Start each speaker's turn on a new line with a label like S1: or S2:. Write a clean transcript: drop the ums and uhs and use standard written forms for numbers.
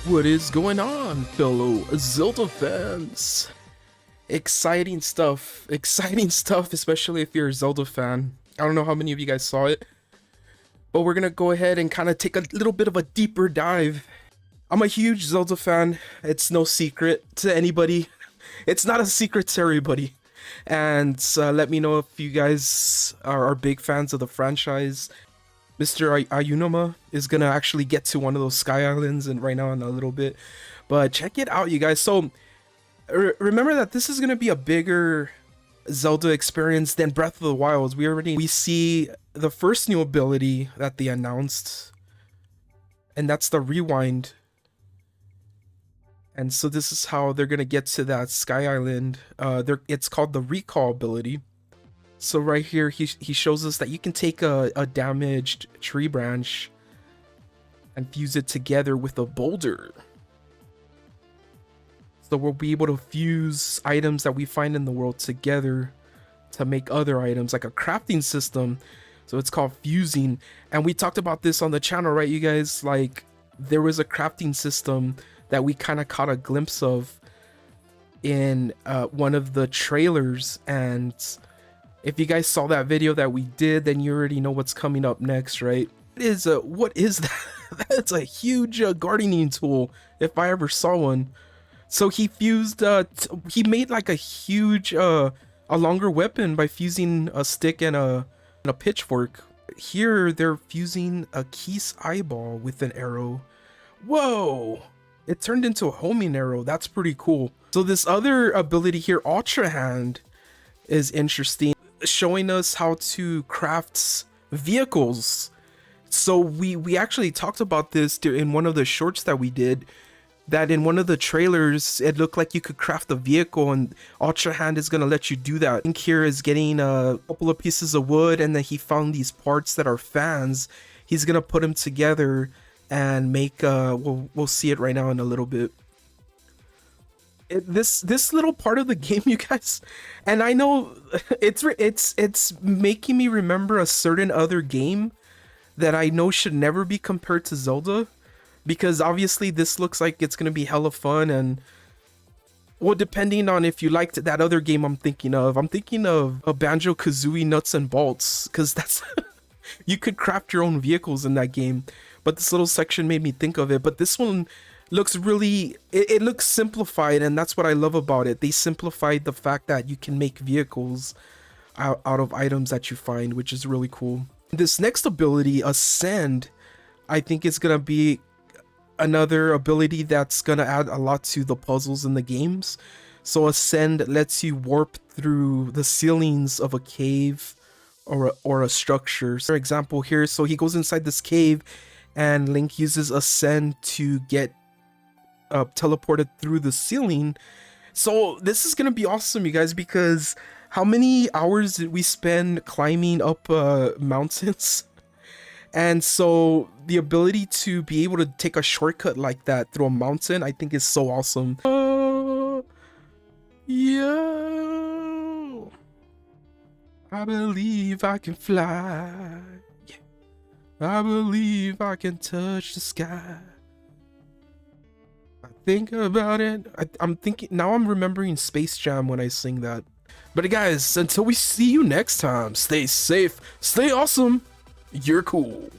S1: What is going on, fellow Zelda fans? Exciting stuff, especially if you're a Zelda fan. I don't know how many of you guys saw it, but we're gonna go ahead and kind of take a little bit of a deeper dive. I'm a huge Zelda fan. It's no secret to anybody. It's not a secret to everybody. And let me know if you guys are big fans of the franchise. Mr. Ayunoma is gonna actually get to one of those sky islands and right now in a little bit, but check it out, you guys. So remember that this is gonna be a bigger Zelda experience than Breath of the Wild. We see the first new ability that they announced, and that's the rewind. And so this is how they're gonna get to that sky island. It's called the recall ability. So right here, he shows us that you can take a damaged tree branch and fuse it together with a boulder. So we'll be able to fuse items that we find in the world together to make other items, like a crafting system. So it's called fusing. And we talked about this on the channel, right, you guys? Like, there was a crafting system that we kind of caught a glimpse of in one of the trailers, and if you guys saw that video that we did, then you already know what's coming up next, right? What is that? That's a huge gardening tool, if I ever saw one. So he fused, he made like a huge, a longer weapon by fusing a stick and a pitchfork. Here, they're fusing a Keese eyeball with an arrow. Whoa! It turned into a homing arrow. That's pretty cool. So this other ability here, Ultra Hand, is interesting, showing us how to craft vehicles. So we actually talked about this in one of the shorts that we did, that in one of the trailers it looked like you could craft a vehicle, and Ultra Hand is gonna let you do that. I think here is getting a couple of pieces of wood, and then he found these parts that are fans. He's gonna put them together and make we'll see it right now in a little bit. This little part of the game, you guys, and I know it's making me remember a certain other game that I know should never be compared to Zelda, because obviously this looks like it's gonna be hella fun. And well, depending on if you liked that other game I'm thinking of a Banjo-Kazooie Nuts and Bolts, because that's you could craft your own vehicles in that game. But this little section made me think of it. But this one looks really, it looks simplified, and that's what I love about it. They simplified the fact that you can make vehicles out of items that you find, which is really cool. This next ability, Ascend, I think is gonna be another ability that's gonna add a lot to the puzzles in the games. So Ascend lets you warp through the ceilings of a cave or a structure. For example here, so he goes inside this cave, and Link uses Ascend to get teleported through the ceiling. So this is gonna be awesome, you guys, because how many hours did we spend climbing up mountains? And so the ability to be able to take a shortcut like that through a mountain, I think is so awesome. Yo, I believe I can fly. Yeah. I believe I can touch the sky. I think about it. I'm thinking now, I'm remembering Space Jam when I sing that. But guys, until we see you next time, stay safe, stay awesome, you're cool.